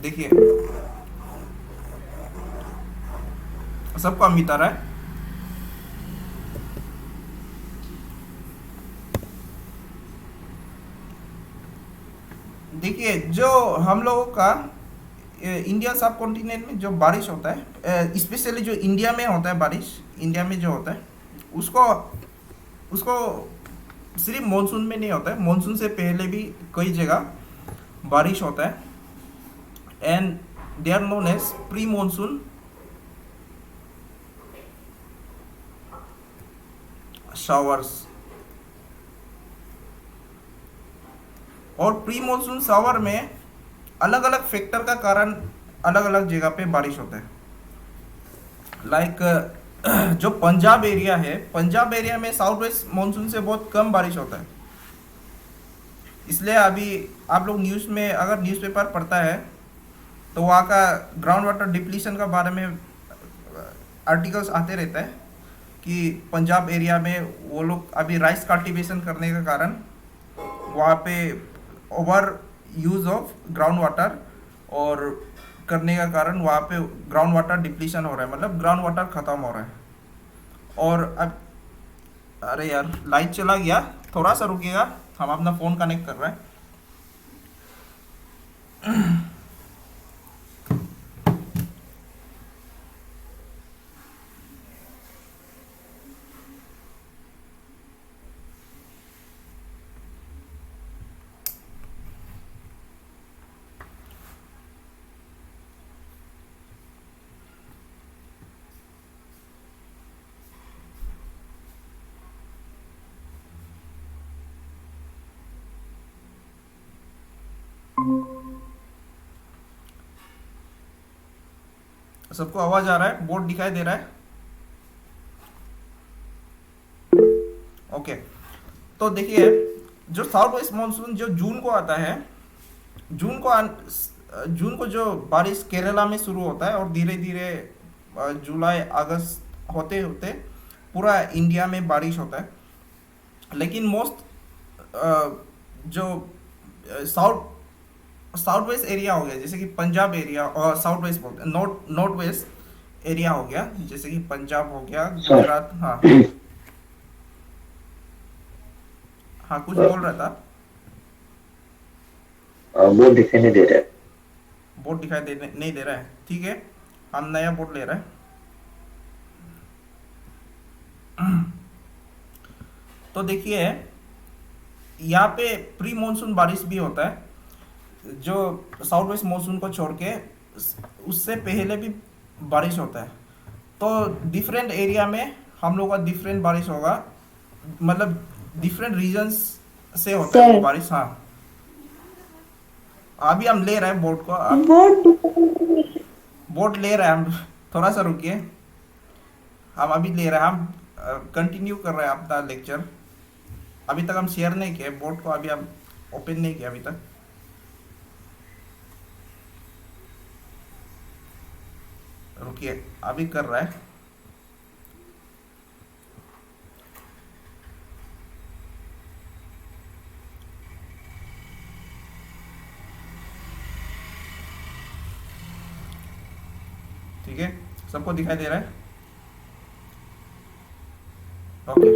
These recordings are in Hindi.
देखिए सबको अमित आ रहा है। देखिए जो हम लोगों का इंडिया सब कॉन्टिनेंट में जो बारिश होता है, स्पेशली जो इंडिया में होता है बारिश, इंडिया में जो होता है उसको उसको सिर्फ मानसून में नहीं होता है, मानसून से पहले भी कई जगह बारिश होता है। And they are known as pre monsoon showers. और प्री मानसून शावर में अलग अलग फैक्टर का कारण अलग अलग जगह पे बारिश होता है। लाइक जो पंजाब एरिया है, पंजाब एरिया में साउथ वेस्ट मानसून से बहुत कम बारिश होता है। इसलिए अभी आप लोग न्यूज़ में अगर न्यूज़पेपर पढ़ता है तो वहाँ का ग्राउंड वाटर डिप्लीशन का बारे में आर्टिकल्स आते रहता है कि पंजाब एरिया में वो लोग अभी राइस कल्टीवेशन करने के कारण वहाँ पे over use of ground water और करने का कारण वहाँ पे ग्राउंड वाटर डिप्लीशन हो रहा है, मतलब ग्राउंड वाटर ख़त्म हो रहा है। और अब अरे यार लाइट चला गया, थोड़ा सा रुकिएगा, हम अपना फ़ोन कनेक्ट कर रहे हैं। सबको आवाज़ आ रहा है, बोर्ड दिखाई दे रहा है? ओके। तो देखिए जो साउथ वेस्ट मानसून जो जून को आता है, जून को जून को जो बारिश केरला में शुरू होता है और धीरे धीरे जुलाई अगस्त होते होते पूरा इंडिया में बारिश होता है। लेकिन मोस्ट जो साउथ साउथ वेस्ट एरिया हो गया, जैसे कि पंजाब एरिया, और साउथ वेस्ट बोलते हैं, नॉर्थ नॉर्थ वेस्ट एरिया हो गया, जैसे कि पंजाब हो गया, सर गुजरात। हाँ हाँ, कुछ बोल रहा था। वो दिखाई नहीं दे रहा है। बोर्ड दिखाई दे नहीं दे रहा है, ठीक है, हम नया बोर्ड ले रहे हैं। तो देखिए यहाँ पे प्री मानसून बारिश भी होता है, जो साउथ वेस्ट मानसून को छोड़ के उससे पहले भी बारिश होता है। तो डिफरेंट एरिया में हम लोग का डिफरेंट बारिश होगा, मतलब डिफरेंट रीजन्स से होता है वो सर बारिश। हाँ, अभी हम ले रहे हैं बोर्ड को, बोर्ड बोर्ड ले रहे हैं हम, थोड़ा सा रुकिए, हम अभी ले रहे हैं, हम कंटिन्यू कर रहे हैं अपना लेक्चर। अभी तक हम शेयर नहीं किए बोर्ड को, अभी हम ओपन नहीं किया अभी तक। रुकिए, अभी कर रहा है। ठीक है, सबको दिखाई दे रहा है? ओके।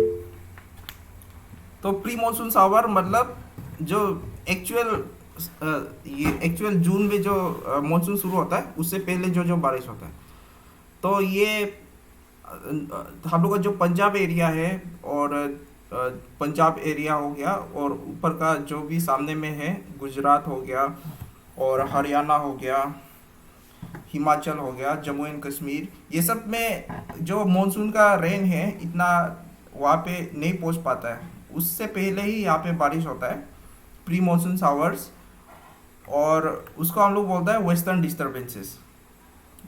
तो प्री मानसून शावर मतलब जो एक्चुअल ये एक्चुअल जून में जो मानसून शुरू होता है उससे पहले जो जो बारिश होता है। तो ये हम लोग का जो पंजाब एरिया है, और पंजाब एरिया हो गया, और ऊपर का जो भी सामने में है गुजरात हो गया, और हरियाणा हो गया, हिमाचल हो गया, जम्मू एंड कश्मीर, ये सब में जो मानसून का रेन है इतना वहाँ पे नहीं पहुँच पाता है, उससे पहले ही यहाँ पे बारिश होता है, प्री मानसून शावर्स। और उसको हम लोग बोलते हैं वेस्टर्न डिस्टर्बेंसेस,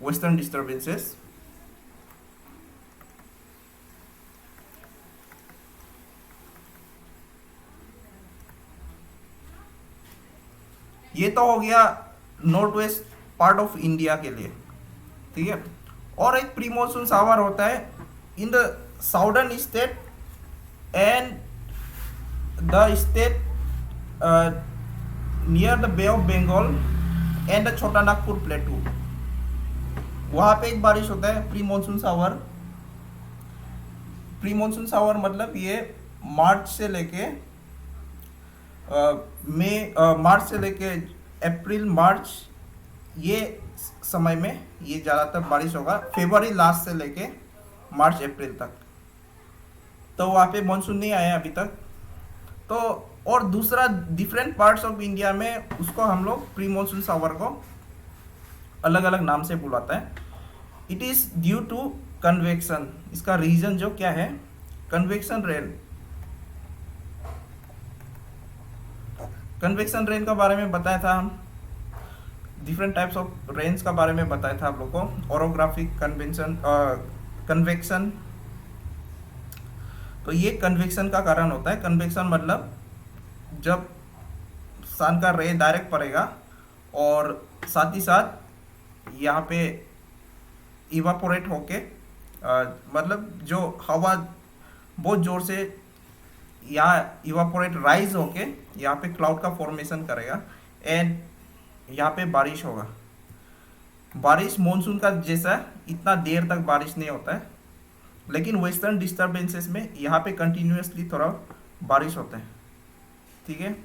वेस्टर्न डिस्टर्बेंसेस। ये तो हो गया north west part of India के लिए, ठीक है। और एक प्री मानसून शावर होता है in the southern state and the state near the Bay of Bengal and Chota Nagpur plateau, वहाँ पे एक बारिश होता है pre monsoon shower. Pre monsoon shower मतलब ये मार्च से लेके मार्च से लेके अप्रैल मार्च, ये समय में ये ज़्यादातर बारिश होगा, फरवरी लास्ट से लेके मार्च अप्रैल तक। तो वहाँ पे मानसून नहीं आया अभी तक। तो और दूसरा डिफरेंट पार्ट्स ऑफ इंडिया में उसको हम लोग प्री मानसून सावर को अलग अलग नाम से बुलाता है। It is due to convection. इसका रीजन जो क्या है, कन्वेक्शन रेन। कन्वेक्शन रेन का बारे में बताया था हम, डिफरेंट टाइप्स ऑफ रेन्स का बारे में बताया था आप लोग को, ओरोग्राफिक कन्वेक्शन, कन्वेक्शन। तो ये कन्वेक्शन का कारण होता है। कन्वेक्शन मतलब जब सन का रे डायरेक्ट पड़ेगा और साथ ही साथ यहाँ पे इवापोरेट होके मतलब जो हवा बहुत ज़ोर से यहाँ इवापोरेट राइज होके यहाँ पे क्लाउड का फॉर्मेशन करेगा एंड यहाँ पे बारिश होगा। बारिश मॉनसून का जैसा इतना देर तक बारिश नहीं होता है, लेकिन वेस्टर्न डिस्टर्बेंसेस में यहाँ पे कंटिन्यूसली थोड़ा बारिश होता है, ठीक है।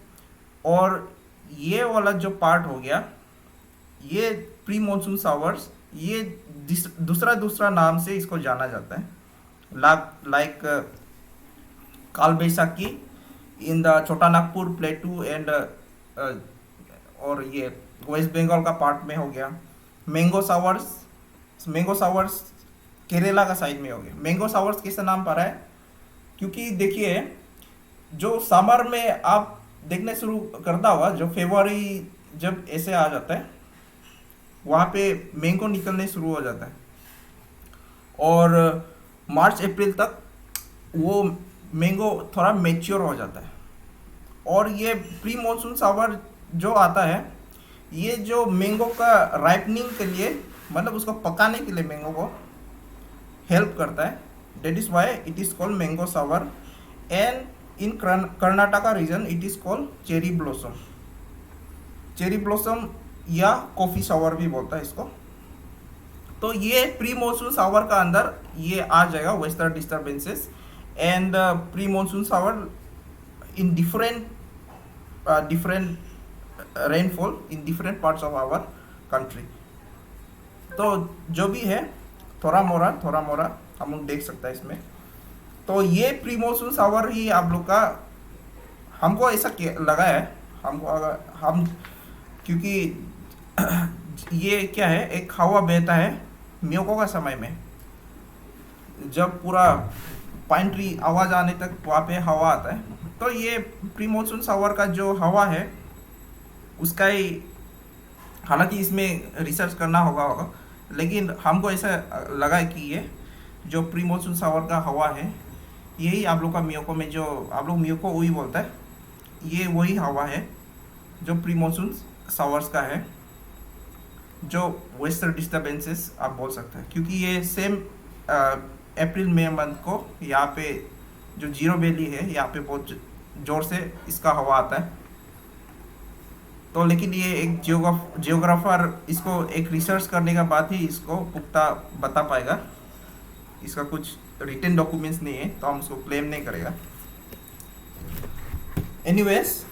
और ये वाला जो पार्ट हो गया, ये प्री मानसून शावर्स, ये दूसरा नाम से इसको जाना जाता है, लाइक काल बैसाखी इन द छोटा नागपुर प्लेटू एंड और ये वेस्ट बंगाल का पार्ट में हो गया। मैंगो सावर्स केरला का साइड में हो गया। मैंगो सावर्स किससे नाम पा रहा है, क्योंकि देखिए जो समर में आप देखने शुरू करता हुआ, जो फरवरी जब ऐसे आ जाता है वहाँ पे मैंगो निकलने शुरू हो जाता है और मार्च अप्रैल तक वो मैंगो थोड़ा मैच्योर हो जाता है। और ये प्री मानसून सावर जो आता है, ये जो मैंगो का राइपनिंग के लिए, मतलब उसको पकाने के लिए मैंगो को हेल्प करता है। That is why it is called mango shower. And in Karnataka region it is called cherry blossom. Cherry blossom या कॉफी सावर भी बोलता है इसको। तो ये प्री मानसून सावर का अंदर ये आ जाएगा, western disturbances and pre monsoon shower in different rainfall in different parts of our country. तो जो भी है थोड़ा मोरा हम लोग देख सकते हैं इसमें। तो ये प्री मानसून सावर ही आप लोग का, हमको ऐसा लगा है, हमको अगर हम, क्योंकि ये क्या है, एक हवा बहता है म्योको का समय में, जब पूरा पाइन ट्री आवाज आने तक वहाँ पे हवा आता है। तो ये प्री मानसून सावर का जो हवा है उसका ही, हालांकि इसमें रिसर्च करना होगा, लेकिन हमको ऐसा लगा है कि ये जो प्री मानसून सावर का हवा है, यही आप लोग का म्योको में, जो आप लोग म्योको वही बोलता है, ये वही हवा है जो प्री मानसून सावर्स का है, जो वेस्टर्न डिस्टर्बेंसेस आप बोल सकते हैं। क्योंकि ये सेम अप्रैल मई मंथ को यहाँ पे जो जीरो वैली है, यहाँ पे बहुत ज़ोर से इसका हवा आता है। तो लेकिन ये एक जियोग्राफर इसको एक रिसर्च करने के बाद ही इसको पुख्ता बता पाएगा। इसका कुछ रिटन डॉक्यूमेंट्स नहीं है, तो हम उसको क्लेम नहीं करेगा। एनीवेज,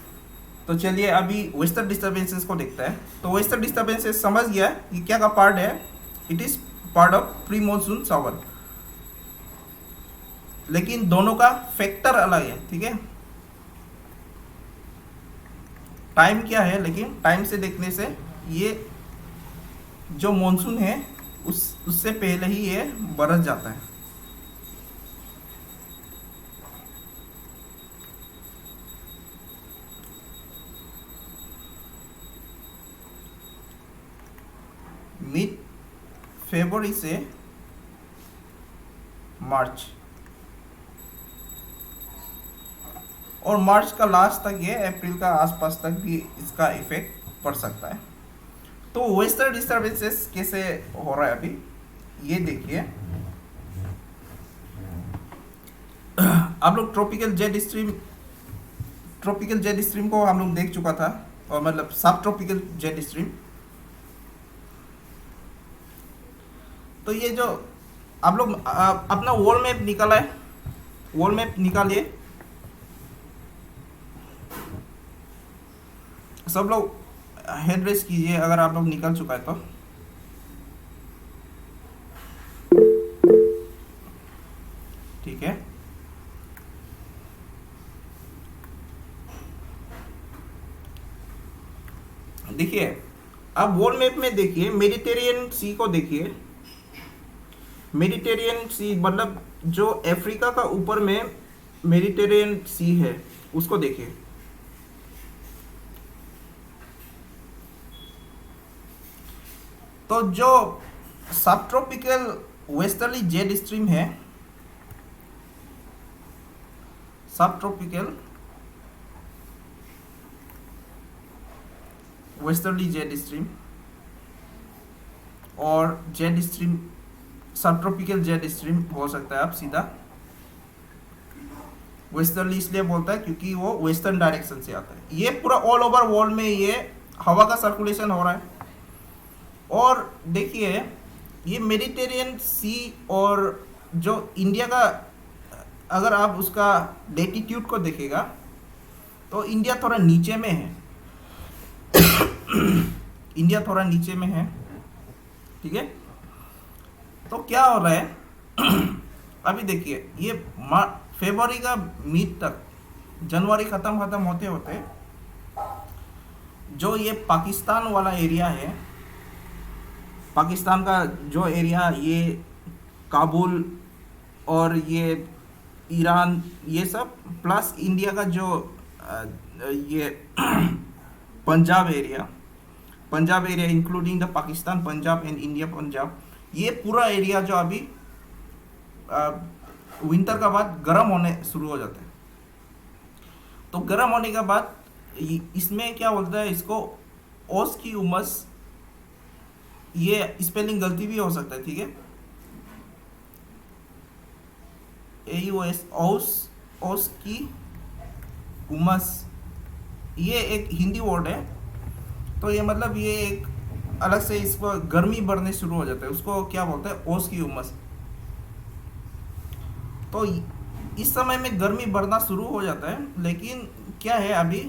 तो चलिए अभी वेस्टर्न डिस्टर्बेंसेस को देखते हैं। तो वेस्टर्न डिस्टर्बेंसेस समझ गया कि क्या का पार्ट है, it is part of pre monsoon shower, लेकिन दोनों का फैक्टर अलग है, ठीक है। टाइम क्या है, लेकिन टाइम से देखने से ये जो मानसून है उससे पहले ही ये बरस जाता है। मिड फरवरी से मार्च, और मार्च का लास्ट तक ये अप्रैल का आसपास तक भी इसका इफेक्ट पड़ सकता है। तो वेस्टर्न डिस्टर्बेंसेस कैसे हो रहा है अभी ये देखिए। आप लोग ट्रॉपिकल जेट स्ट्रीम को हम लोग देख चुका था, और मतलब सब ट्रॉपिकल जेट स्ट्रीम, तो ये जो आप लोग अपना वॉल मैप निकाला है, वॉल मैप निकालिए सब लोग, हैंड रेस कीजिए अगर आप लोग निकल चुका है तो। ठीक है, देखिए अब वॉल मैप में देखिए मेडिटेरियन सी को देखिए। मेडिटेरियन सी मतलब जो अफ्रीका का ऊपर में मेडिटेरियन सी है उसको देखिए। तो जो सब ट्रॉपिकल वेस्टर्ली जेट स्ट्रीम है, सब ट्रॉपिकल वेस्टर्ली जेट स्ट्रीम और जेट स्ट्रीम, सब ट्रॉपिकल जेट स्ट्रीम बोल सकता है आप सीधा। वेस्टर्ली इसलिए बोलता है क्योंकि वो वेस्टर्न डायरेक्शन से आता है। ये पूरा ऑल ओवर वर्ल्ड में ये हवा का सर्कुलेशन हो रहा है। और देखिए ये मेडिटेरियन सी और जो इंडिया का, अगर आप उसका लेटीट्यूड को देखेगा तो इंडिया थोड़ा नीचे में है। इंडिया थोड़ा नीचे में है, ठीक है। तो क्या हो रहा है अभी देखिए ये फरवरी का मिड तक, जनवरी खत्म होते होते जो ये पाकिस्तान वाला एरिया है, पाकिस्तान का जो एरिया, ये काबुल और ये ईरान, ये सब प्लस इंडिया का जो ये Punjab area including the Pakistan Punjab and India Punjab, ये पूरा एरिया जो अभी विंटर का बाद गर्म होने शुरू हो जाता है। तो गर्म होने के बाद इसमें क्या बोलता है इसको, ओस की उमस, ये स्पेलिंग गलती भी हो सकता है, ठीक है। AUS, ओस की उमस, ये एक हिंदी वर्ड है। तो ये मतलब ये एक अलग से इसको गर्मी बढ़ने शुरू हो जाता है, उसको क्या बोलते हैं, ओस की उमस। तो इस समय में गर्मी बढ़ना शुरू हो जाता है। लेकिन क्या है अभी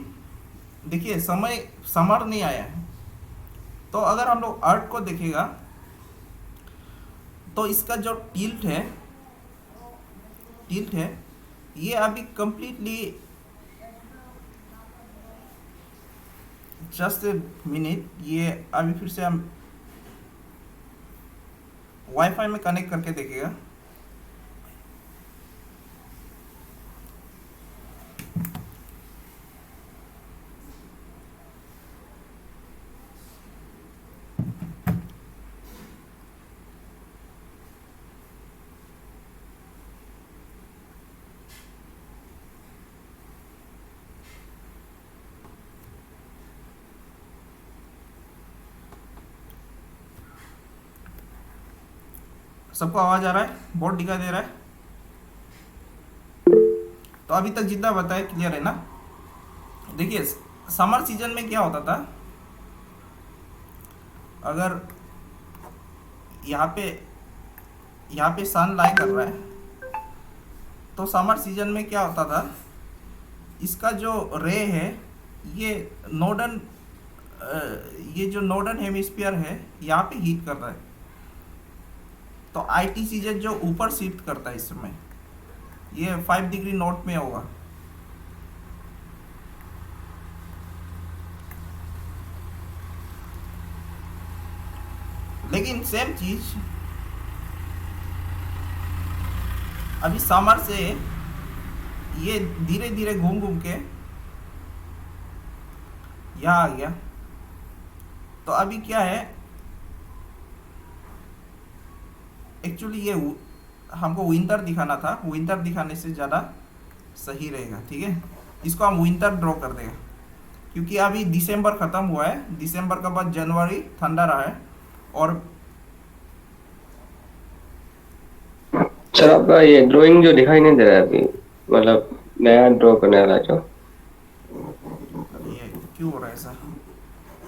देखिए समय समर नहीं आया है। तो अगर हम लोग अर्थ को देखेगा तो इसका जो टिल्ट है ये अभी कंप्लीटली, जस्ट ए मिनट, ये अभी फिर से हम वाईफाई में कनेक्ट करके देखेगा। सबको आवाज आ रहा है, बोर्ड दिखाई दे रहा है? तो अभी तक जितना बताया क्लियर है ना। देखिए समर सीजन में क्या होता था, अगर यहाँ पे सन लाई कर रहा है तो समर सीजन में क्या होता था, इसका जो रे है ये जो नॉर्दर्न हेमिस्फीयर है यहाँ पे हीट कर रहा है। तो ITCZ जो ऊपर शिफ्ट करता है इस समय, ये 5 डिग्री नॉर्थ में होगा। लेकिन सेम चीज अभी समर से ये धीरे धीरे घूम घूम के यहाँ आ गया। तो अभी क्या है, एक्चुअली ये हमको विंटर दिखाना था, विंटर दिखाने से ज़्यादा सही रहेगा, ठीक है। इसको हम विंटर ड्रॉ कर देगा क्योंकि अभी दिसंबर ख़त्म हुआ है, दिसंबर के बाद जनवरी ठंडा रहा है। और सर आपका ये ड्राइंग जो दिखाई नहीं दे रहा है अभी, मतलब नया ड्रॉ करने वाला जो, ये क्यों हो रहा है ऐसा,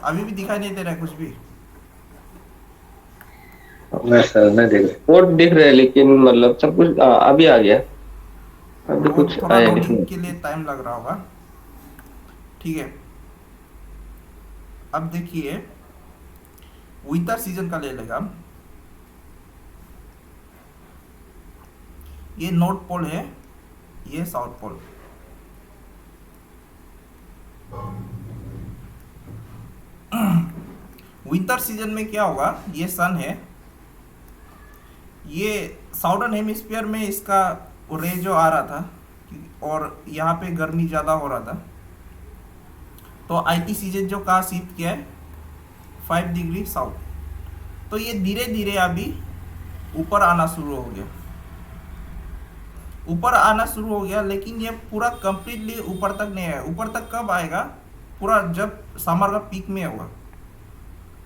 अभी भी दिखाई नहीं दे रहा है कुछ भी? मैं सर मैं देख रहा कोड दिख रहा है, लेकिन मतलब सब कुछ अभी आ गया। अभी वो कुछ थोड़ा आया लोडिंग नहीं। के लिए टाइम लग रहा होगा। ठीक है, अब देखिए विंटर सीजन का ले लेगा। ये नॉर्थ पोल है, ये साउथ पोल। विंटर सीजन में क्या होगा, ये सन है, ये साउदर्न हेमिस्फीयर में इसका रे जो आ रहा था, और यहाँ पे गर्मी ज़्यादा हो रहा था, तो आईटी सीजन जो कहा शिफ्ट किया है 5 डिग्री साउथ। तो ये धीरे धीरे अभी ऊपर आना शुरू हो गया, ऊपर आना शुरू हो गया, लेकिन ये पूरा कंप्लीटली ऊपर तक नहीं आया। ऊपर तक कब आएगा, पूरा जब समर का पीक में होगा।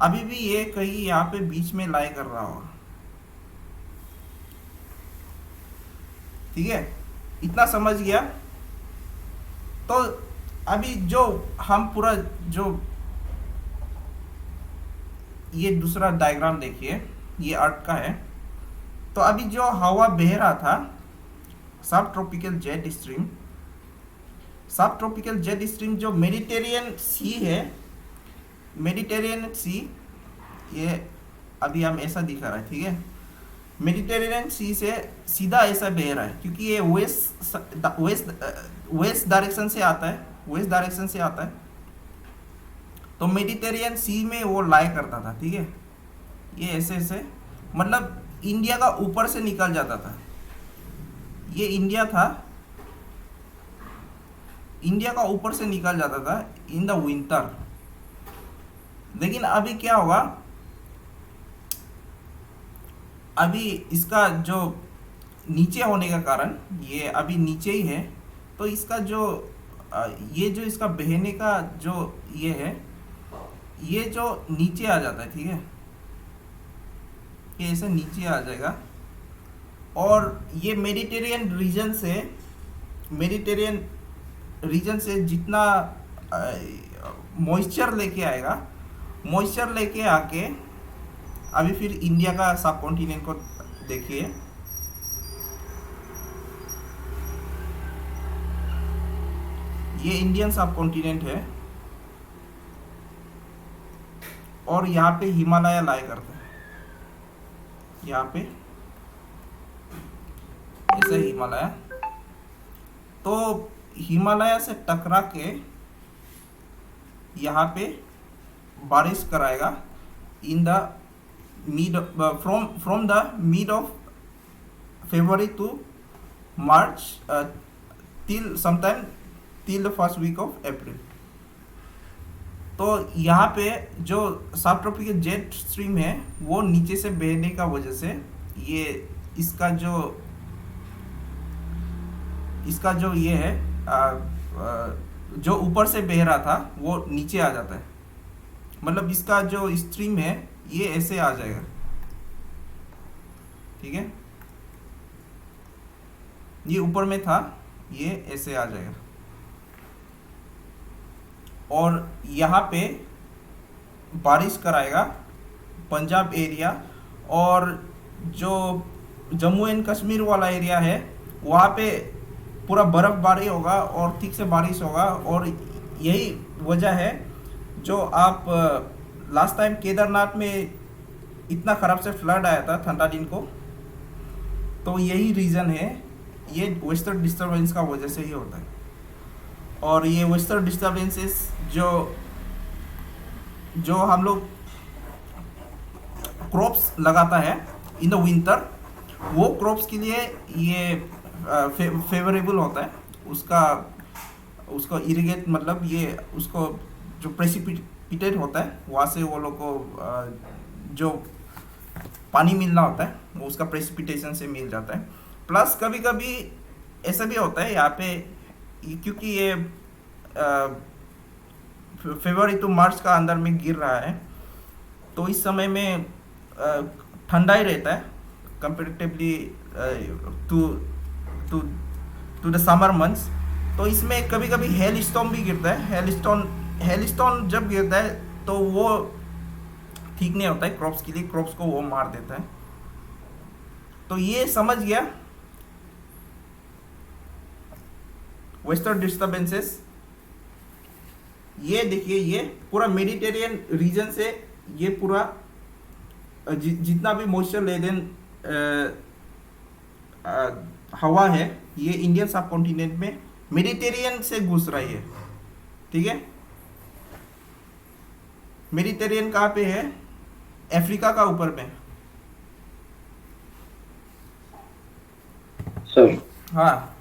अभी भी ये कहीं यहाँ पे बीच में लाई कर रहा होगा। ठीक है, इतना समझ गया। तो अभी जो हम पूरा जो ये दूसरा डायग्राम देखिए, ये अर्थ का है। तो अभी जो हवा बह रहा था, सब ट्रॉपिकल जेट स्ट्रीम, सब ट्रॉपिकल जेट स्ट्रीम जो मेडिटेरियन सी है, मेडिटेरियन सी, ये अभी हम ऐसा दिखा रहा है। ठीक है, मेडिटेरेनियन सी से सीधा ऐसा बह रहा है, क्योंकि ये वेस्ट डायरेक्शन से आता है, वेस्ट डायरेक्शन से आता है। तो मेडिटेरियन सी में वो लाई करता था। ठीक है, ये ऐसे ऐसे मतलब इंडिया का ऊपर से निकल जाता था। ये इंडिया था, इंडिया का ऊपर से निकल जाता था इन द विंटर। लेकिन अभी क्या होगा, अभी इसका जो नीचे होने का कारण, ये अभी नीचे ही है, तो इसका जो ये जो इसका बहने का जो ये है, ये जो नीचे आ जाता है। ठीक है, ये ऐसे नीचे आ जाएगा, और ये मेडिटेरियन रीजन से जितना मॉइस्चर लेके आएगा, मॉइस्चर लेके आके अभी फिर इंडिया का सब कॉन्टिनेंट को देखिए। ये इंडियन सब कॉन्टिनेंट है, और यहाँ पे हिमालय लाई करता है, यहाँ पे ऐसे हिमालय। तो हिमालय से टकरा के यहाँ पे बारिश कराएगा in the mid from the mid of February to March, till sometime till the first week of April। तो यहाँ पे जो सब ट्रॉपिकल जेट स्ट्रीम है, वो नीचे से बहने का वजह से ये इसका जो ये है जो ऊपर से बह रहा था वो नीचे आ जाता है। मतलब इसका जो स्ट्रीम है ये ऐसे आ जाएगा। ठीक है, ये ऊपर में था, ये ऐसे आ जाएगा, और यहाँ पे बारिश कराएगा पंजाब एरिया, और जो जम्मू एंड कश्मीर वाला एरिया है वहाँ पे पूरा बर्फबारी होगा और ठीक से बारिश होगा। और यही वजह है जो आप लास्ट टाइम केदारनाथ में इतना ख़राब से फ्लड आया था ठंडा दिन को, तो यही रीज़न है, ये वेस्टर्न डिस्टर्बेंस का वजह से ही होता है। और ये वेस्टर्न डिस्टर्बेंसेस जो हम लोग क्रॉप्स लगाता है इन द विंटर, वो क्रॉप्स के लिए ये फेवरेबल होता है। उसको इरिगेट, मतलब ये उसको जो प्रेसिपिटेट होता है वहाँ से वो लोग को जो पानी मिलना होता है वो उसका प्रेसिपिटेशन से मिल जाता है। प्लस कभी कभी ऐसा भी होता है यहाँ पे, क्योंकि ये फरवरी टू मार्च का अंदर में गिर रहा है, तो इस समय में ठंडा ही रहता है comparatively to to to the summer months. तो इसमें कभी कभी हेल स्टॉर्म भी गिरता है। हेल स्टॉर्म जब गिरता है तो वो ठीक नहीं होता है क्रॉप्स के लिए, क्रॉप्स को वो मार देता है। तो ये समझ गया वेस्टर्न डिस्टर्बेंसेस। ये देखिए ये पूरा मेडिटेरियन रीजन से ये पूरा जितना भी मॉइस्चर लेदेन हवा है ये इंडियन सब कॉन्टिनेंट में मेडिटेरियन से घुस रही है। ठीक है, मेडिटेरियन कहाँ पे है? अफ्रीका का ऊपर में। सर हाँ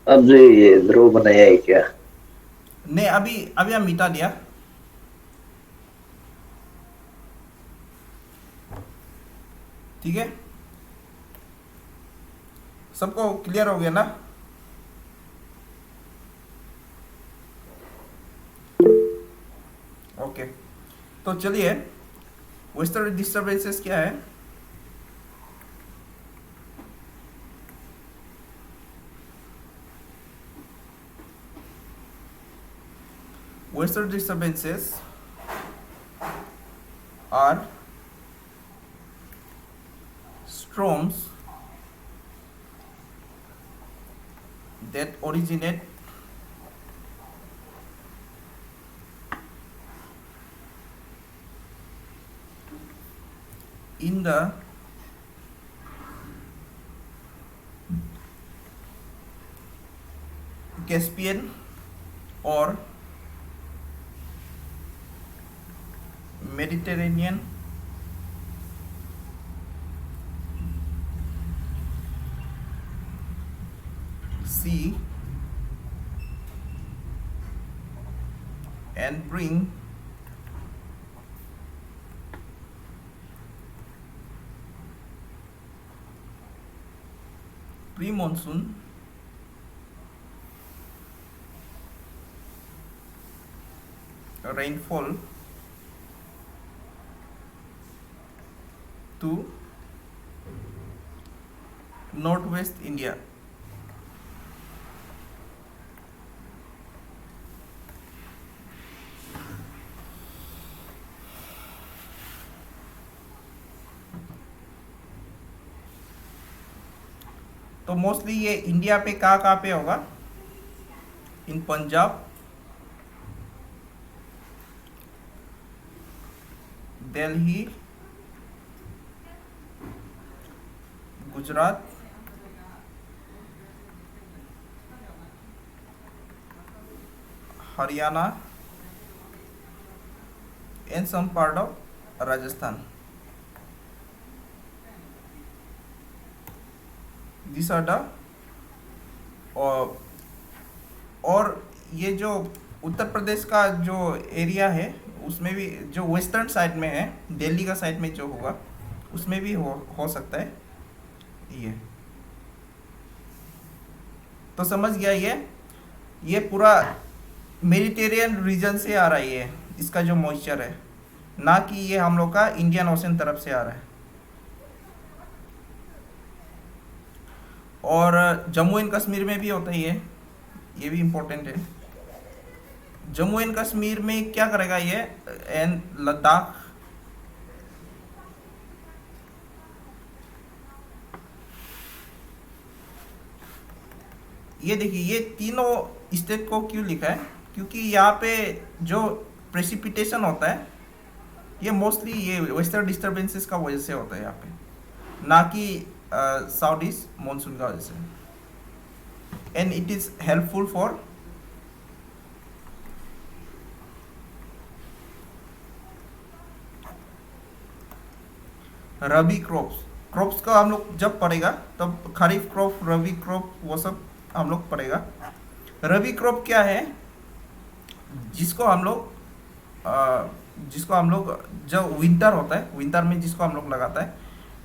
अब जो ये ध्रुव बनाया है क्या? नहीं, अभी अभी हम मिटा दिया। ठीक है, सबको क्लियर हो गया ना? ओके, तो चलिए वेस्टर्न डिस्टर्बेंसेस क्या है। Western disturbances are storms that originate in the Caspian or Mediterranean Sea and bring pre-monsoon rainfall to northwest India। तो मोस्टली ये इंडिया पे कहाँ पे होगा? इन Punjab, Delhi, Gujarat, Haryana and some part of Rajasthan। These are the और ये जो उत्तर प्रदेश का जो एरिया है उसमें भी जो वेस्टर्न साइड में है, दिल्ली का साइड में जो होगा उसमें भी हो सकता है ये। तो समझ गया ये पूरा मेडिटेरियन रीजन से आ रहा है ये, इसका जो मॉइस्चर है, ना कि ये हम लोग का इंडियन ओशन तरफ से आ रहा है। और जम्मू एंड कश्मीर में भी होता है ये भी इम्पोर्टेंट है। जम्मू एंड कश्मीर में क्या करेगा ये, एंड लद्दाख, ये देखिए ये तीनों स्टेट को क्यों लिखा है, क्योंकि यहाँ पे जो प्रेसिपिटेशन होता है ये मोस्टली ये वेस्टर्न डिस्टर्बेंसेस का वजह से होता है यहाँ पे, ना कि साउथ ईस्ट मानसून का वजह से। And it is helpful for rabi crops का हम लोग जब पढ़ेगा तब खरीफ क्रॉप, रबी क्रॉप, वो सब हम लोग पढ़ेगा। रबी क्रॉप क्या है? जिसको हम लोग जब विंटर होता है, विंटर में जिसको हम लोग लगाता है,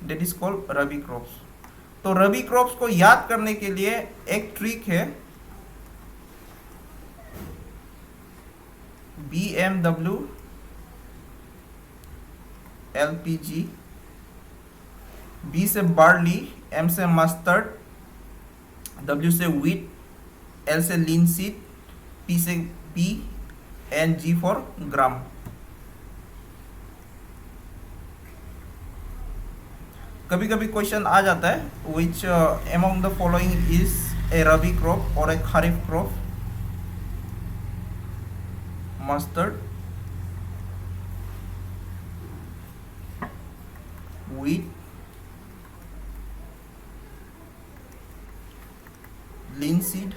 that is called rabi crops. तो रबी क्रॉप्स को याद करने के लिए एक ट्रिक है, BMW LPG, B से बार्ली, M से मस्टर्ड, W से व्हीट, L से लिनसीड, P से pea, and G for gram. कभी कभी क्वेश्चन आ जाता है, which among the following is a rabi crop और a kharif crop? Mustard, wheat, linseed,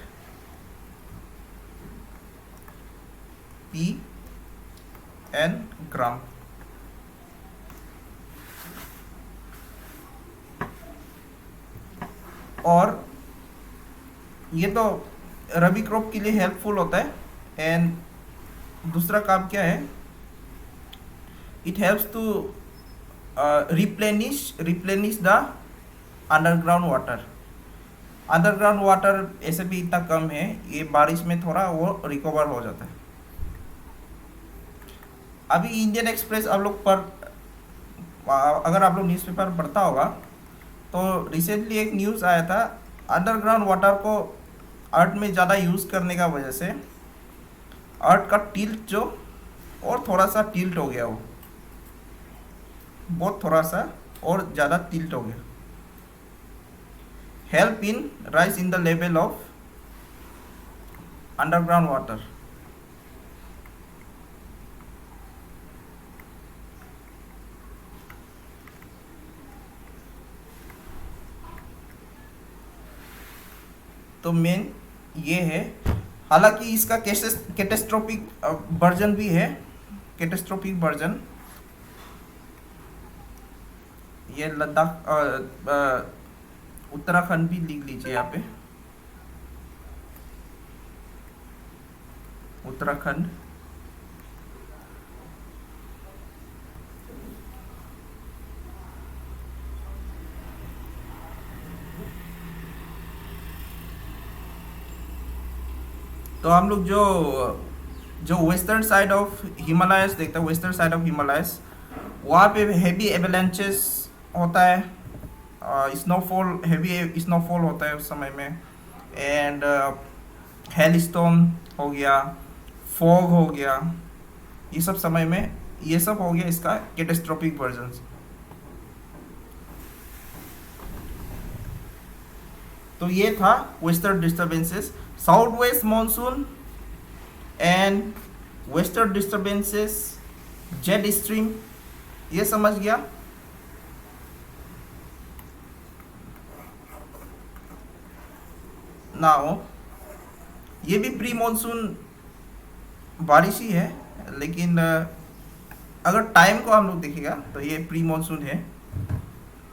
pea and gram. और ये तो रबी क्रॉप के लिए हेल्पफुल होता है। एंड दूसरा काम क्या है, it helps to replenish the underground water. Underground water ऐसे भी इतना कम है, ये बारिश में थोड़ा वो रिकवर हो जाता है। अभी इंडियन एक्सप्रेस आप लोग पर, अगर आप लोग न्यूज़पेपर पढ़ता होगा तो रिसेंटली एक न्यूज़ आया था, अंडरग्राउंड वाटर को अर्थ में ज़्यादा यूज़ करने का वजह से अर्थ का टिल्ट जो और थोड़ा सा टिल्ट हो गया, वो बहुत थोड़ा सा और ज़्यादा टिल्ट हो गया। Help in rise in the level of underground water. तो मेन ये है। हालांकि इसका कैटेस्ट्रोफिक वर्जन भी है, कैटेस्ट्रोफिक वर्जन। ये लद्दाख, उत्तराखंड भी लिख लीजिए यहाँ पे, उत्तराखंड। तो हम लोग जो वेस्टर्न साइड ऑफ हिमालयस देखते हैं, वेस्टर्न साइड ऑफ हिमालयस, वहाँ पे हेवी एवलांचेस होता है, स्नोफॉल, हेवी स्नोफॉल होता है उस समय में। एंड हेलस्टोन हो गया, फॉग हो गया, ये सब समय में ये सब हो गया इसका कैटेस्ट्रोफिक वर्जन। तो ये था western disturbances, south west monsoon and western disturbances, jet stream, ये समझ गया। नाउ ये भी प्री मानसून बारिश ही है, लेकिन अगर टाइम को हम लोग देखेगा तो ये प्री मानसून है,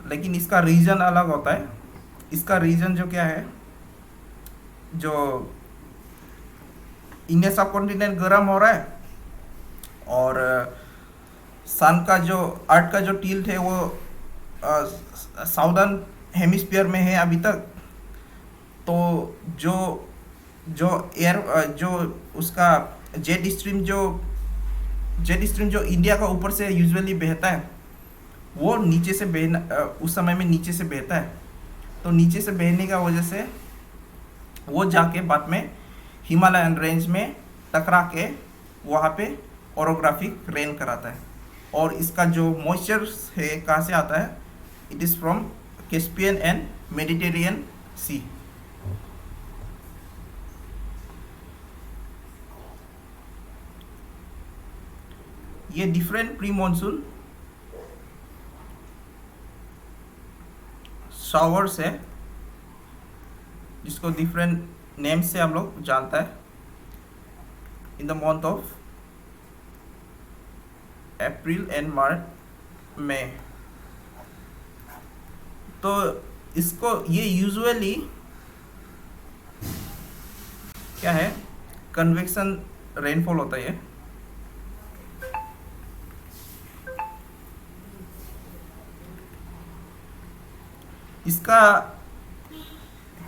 लेकिन इसका रीजन अलग होता है। इसका रीजन जो क्या है, जो इंडिया सब कॉन्टिनेंट गर्म हो रहा है और सन का जो अर्थ का जो टिल्ट है वो साउदर्न हेमिस्फीयर में है अभी तक। तो जो जो एयर जो उसका जेट स्ट्रीम जो इंडिया का ऊपर से यूजुअली बहता है, वो नीचे से बहना, उस समय में नीचे से बहता है। तो नीचे से बहने का वजह से वो जाके बाद में हिमालयन रेंज में टकरा के वहाँ पे ओरोग्राफिक रेन कराता है। और इसका जो मॉइस्चर है कहाँ से आता है, it is from Caspian and Mediterranean sea. ये डिफरेंट प्री मॉनसून शावर्स है, जिसको डिफरेंट नेम से हम लोग जानता है, in the month of April and March में। तो इसको ये यूजुअली क्या है, कन्वेक्शन रेनफॉल होता है। इसका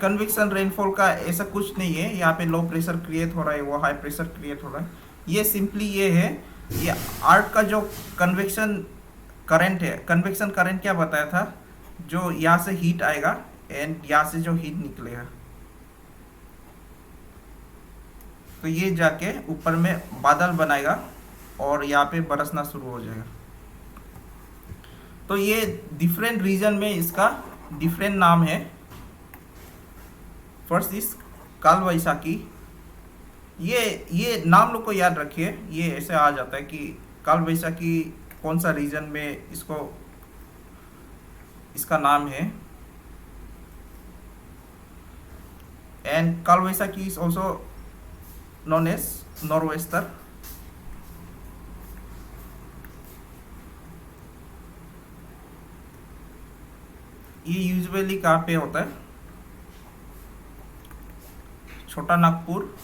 कन्वेक्शन रेनफॉल का ऐसा कुछ नहीं है, यहाँ पे लो प्रेशर क्रिएट हो रहा है, वो हाई प्रेशर क्रिएट हो रहा है। ये सिंपली ये है, ये अर्थ का जो कन्वेक्शन करंट है, कन्वेक्शन करंट क्या बताया था, जो यहाँ से हीट आएगा एंड यहाँ से जो हीट निकलेगा, तो ये जाके ऊपर में बादल बनाएगा और यहाँ पे बरसना शुरू हो जाएगा। तो ये डिफरेंट रीजन में इसका डिफरेंट नाम है। फर्स्ट इज काल वैसाखी। ये नाम लोग को याद रखिए, ये ऐसे आ जाता है कि काल वैसाखी कौन सा रीजन में इसको इसका नाम है। And Kal Baisakhi is also known as nor'wester. ये यूजुअली कहाँ पे होता है? छोटा नागपुर।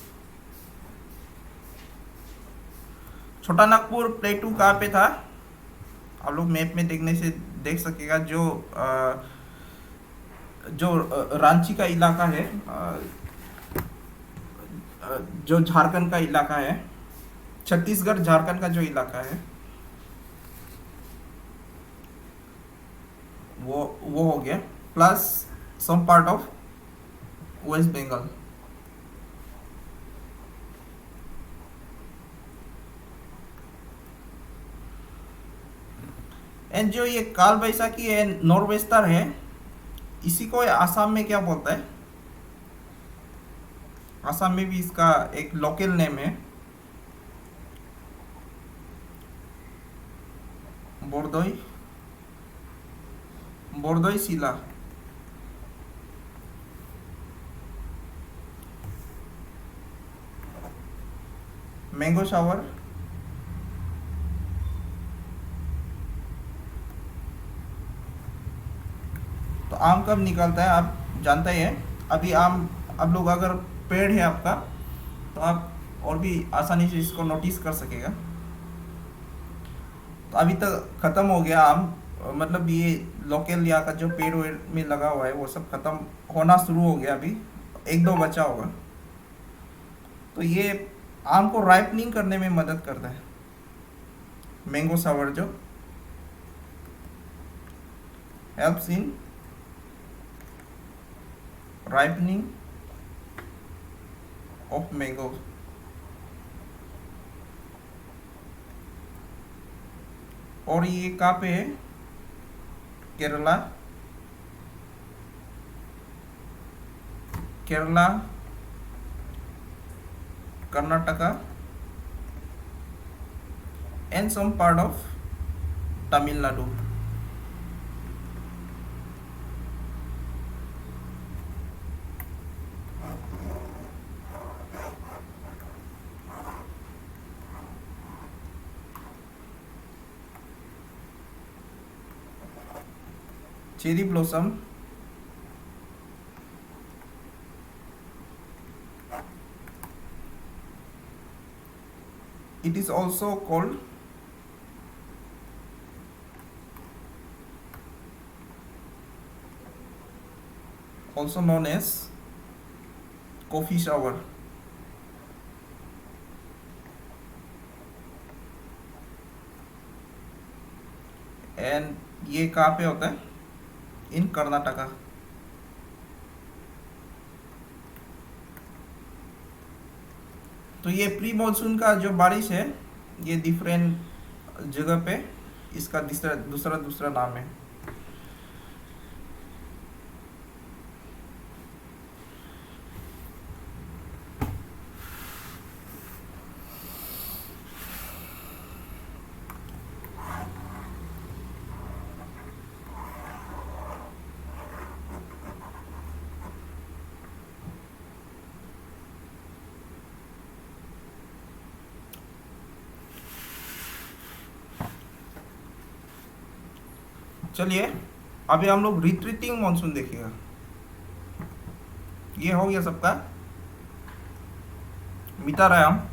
छोटा नागपुर प्लेटू कहाँ पे था? आप लोग मैप में देखने से देख सकेगा। जो रांची का इलाका है, जो झारखंड का इलाका है, छत्तीसगढ़ झारखंड का जो इलाका है, वो हो गया, plus some part of West Bengal. And जो ये काल वैसाखी है, नॉर्वेस्टर है, इसी को आसाम में क्या बोलता है? आसाम में भी इसका एक लोकल नेम है, बोरदोई बोरदोई सिला। मैंगो शावर, तो आम कब निकलता है आप जानते ही हैं। अभी आम, आप लोग अगर पेड़ है आपका, तो आप और भी आसानी से इसको नोटिस कर सकेगा। तो अभी तक ख़त्म हो गया आम, मतलब ये लोकल यहाँ का जो पेड़ वेड़ में लगा हुआ है वो सब ख़त्म होना शुरू हो गया। अभी एक दो बचा होगा। तो ये आम को राइपनिंग करने में मदद करता है। मैंगो सावर जो helps in ripening of mango. और ये कहाँ पे है? Kerala, Kerala, Karnataka and some part of Tamil Nadu. Cherry blossom, it is also called also known as coffee shower। And ये कहाँ पे होता है? इन कर्नाटका। तो ये प्री मानसून का जो बारिश है, ये डिफरेंट जगह पे इसका दूसरा दूसरा नाम है। चलिए अभी हम लोग रिट्रीटिंग मानसून देखिएगा। ये हो गया सबका, मिटा रहे हम।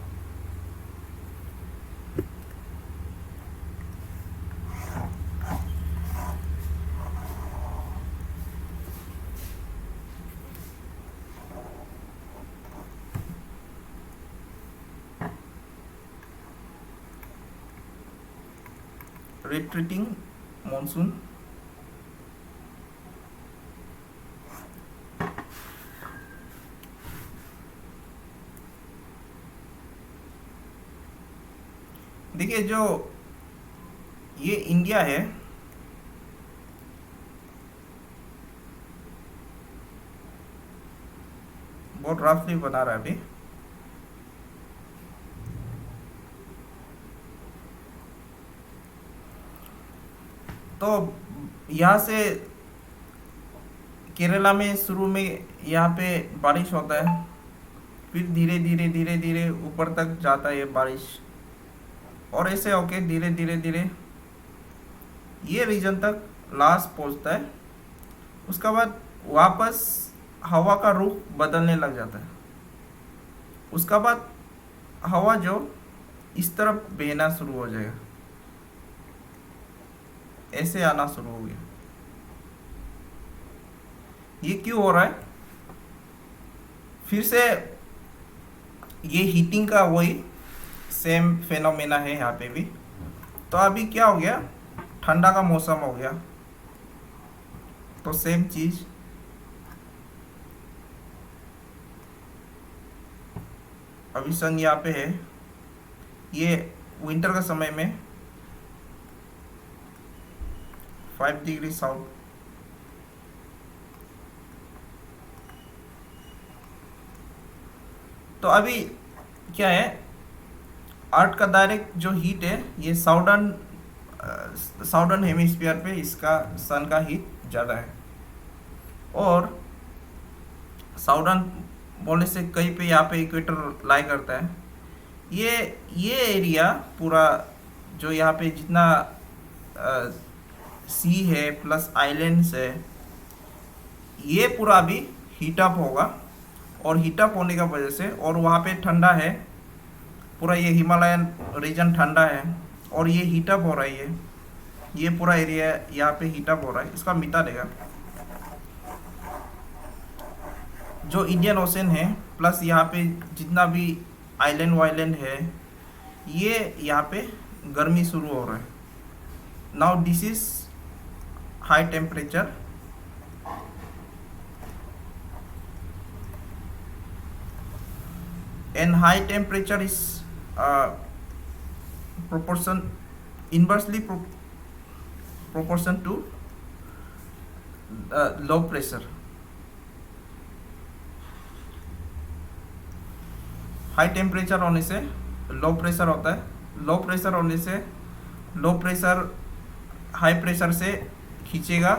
रिट्रीटिंग मानसून, देखिए जो ये इंडिया है, बहुत रफली बना रहा है अभी। तो यहाँ से केरला में शुरू में यहाँ पे बारिश होता है, फिर धीरे धीरे धीरे धीरे ऊपर तक जाता है ये बारिश, और ऐसे होके धीरे धीरे धीरे ये रीजन तक लास्ट पहुंचता है। उसके बाद वापस हवा का रुख बदलने लग जाता है। उसका बाद हवा जो इस तरफ बहना शुरू हो जाएगा, ऐसे आना शुरू हो गया। ये क्यों हो रहा है? फिर से ये हीटिंग का वही सेम फेनोमेना है यहाँ पे भी। तो अभी क्या हो गया, ठंडा का मौसम हो गया, तो सेम चीज अभी सन यहाँ पे है, ये विंटर का समय में 5 डिग्री साउथ। तो अभी क्या है, अर्थ का डायरेक्ट जो हीट है ये साउदर्न हेमिस्फीयर पे इसका सन का हीट ज़्यादा है, और साउदर्न बोलने से कहीं पे यहाँ पे इक्वेटर लाई करता है। ये एरिया पूरा जो यहाँ पे जितना सी है प्लस आइलैंड्स है, ये पूरा अभी हीटअप होगा, और हीटअप होने का वजह से, और वहाँ पे ठंडा है, पूरा ये हिमालयन रीजन ठंडा है, और ये हीटअप हो रहा है, ये पूरा एरिया यहाँ पे हीटअप हो रहा है, इसका मिटा देगा। जो इंडियन ओशन है प्लस यहाँ पे जितना भी आइलैंड वाइलैंड है, ये यहाँ पे गर्मी शुरू हो रहा है। Now this is high temperature, and high temperature is proportion inversely proportion to low pressure. High temperature होने से लो प्रेशर होता है, लो प्रेशर होने से लो प्रेशर हाई प्रेशर से खींचेगा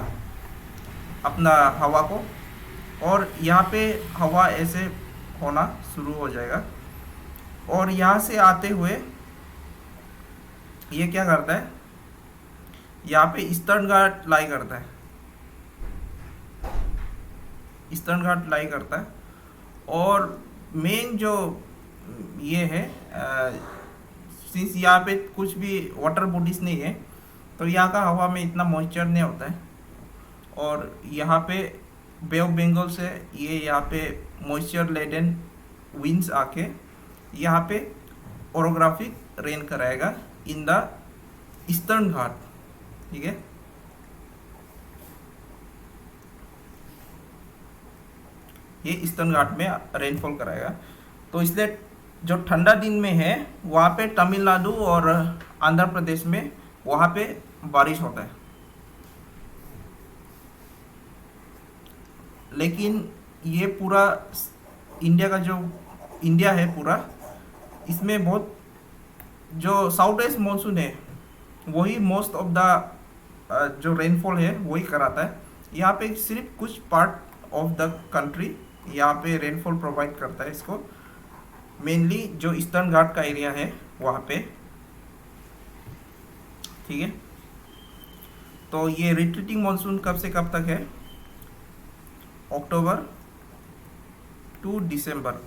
अपना हवा को, और यहाँ पे हवा ऐसे होना शुरू हो जाएगा, और यहाँ से आते हुए ये क्या करता है, यहाँ पे ईस्टर्न घाट लाई करता है, ईस्टर्न घाट लाई करता है। और मेन जो ये है, सिंस यहाँ पे कुछ भी वाटर बॉडीज नहीं है, तो यहाँ का हवा में इतना मॉइस्चर नहीं होता है, और यहाँ पे बे ऑफ बंगाल से ये यहाँ पे मॉइस्चर लेडन विंड्स आके यहाँ पे ओरोग्राफिक रेन कराएगा इन द ईस्टर्न घाट, ठीक है। ये ईस्टर्न घाट में रेनफॉल कराएगा। तो इसलिए जो ठंडा दिन में है वहाँ पे तमिलनाडु और आंध्र प्रदेश में वहाँ पे बारिश होता है, लेकिन ये पूरा इंडिया का जो इंडिया है पूरा, इसमें बहुत जो साउथ वेस्ट मानसून है वही मोस्ट ऑफ द जो रेनफॉल है वही कराता है। यहाँ पे सिर्फ कुछ पार्ट ऑफ द कंट्री यहाँ पे रेनफॉल प्रोवाइड करता है इसको, मेनली जो ईस्टर्न घाट का एरिया है वहाँ पे, ठीक है। तो ये रिट्रीटिंग मानसून कब से कब तक है? October to December.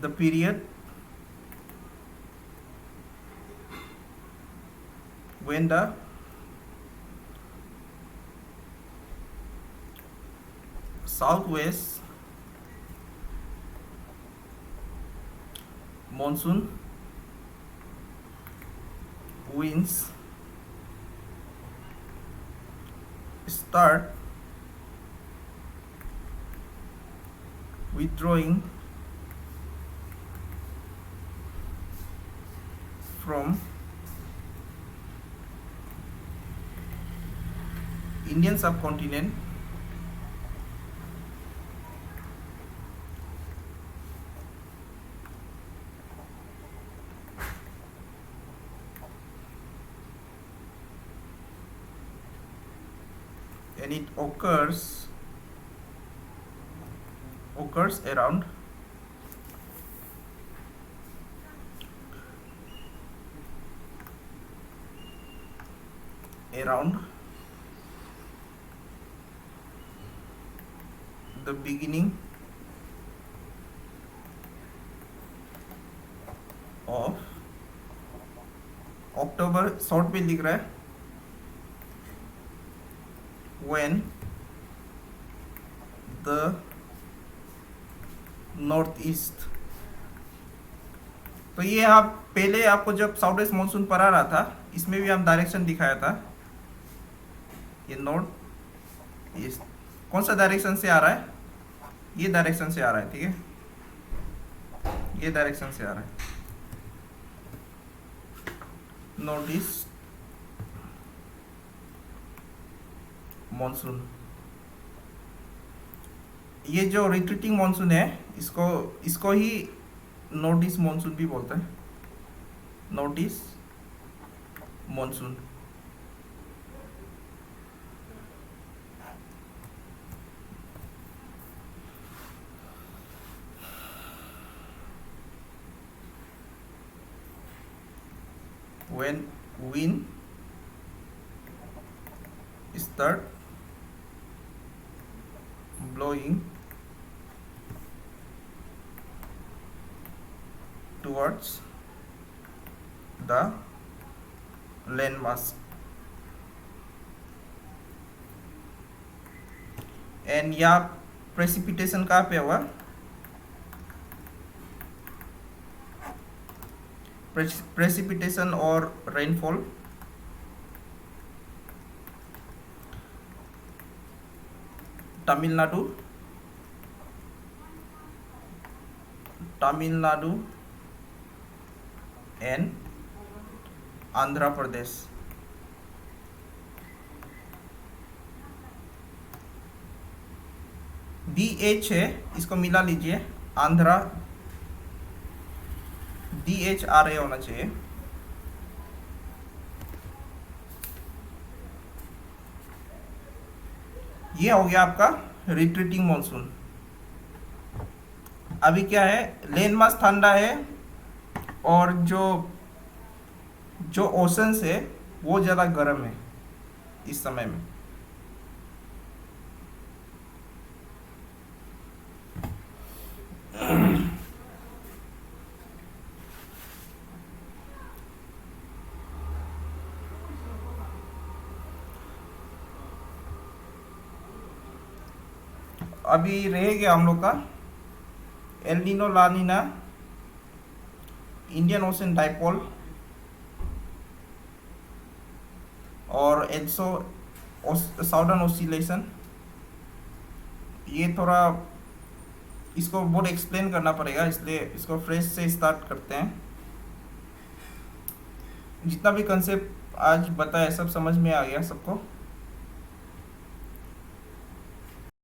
The period when the southwest monsoon winds start withdrawing from Indian subcontinent, and it occurs around the beginning of October, short पे लिख रहा है, when the नॉर्थ ईस्ट। तो ये आप पहले आपको जब साउथ वेस्ट मानसून पढ़ा रहा था, इसमें भी हम डायरेक्शन दिखाया था। ये नॉर्थ ईस्ट कौन सा डायरेक्शन से आ रहा है? ये डायरेक्शन से आ रहा है, ठीक है, ये डायरेक्शन से आ रहा है, नॉर्थ ईस्ट मॉनसून। ये जो रिट्रीटिंग मॉनसून है, इसको ही नॉर्थ ईस्ट मॉनसून भी बोलते हैं, north east monsoon. when wind start blowing towards the landmass, and यहाँ प्रेसिपिटेशन कहाँ पे हुआ? प्रेसिपिटेशन और rainfall Tamil Nadu and Andhra Pradesh. DH है, इसको मिला लीजिए, आंध्रा DHRA होना चाहिए। ये हो गया आपका रिट्रीटिंग मॉनसून। अभी क्या है, लैंड मास ठंडा है और जो ओशंस है वो ज़्यादा गर्म है इस समय में। अभी रह गया हम लोग का एल नीनो ला नीना, इंडियन ओशन डाइपोल और एल्सो साउदर्न ऑसिलेशन। ये थोड़ा इसको बहुत एक्सप्लेन करना पड़ेगा, इसलिए इसको फ्रेश से स्टार्ट करते हैं। जितना भी कंसेप्ट आज बताया सब समझ में आ गया सबको?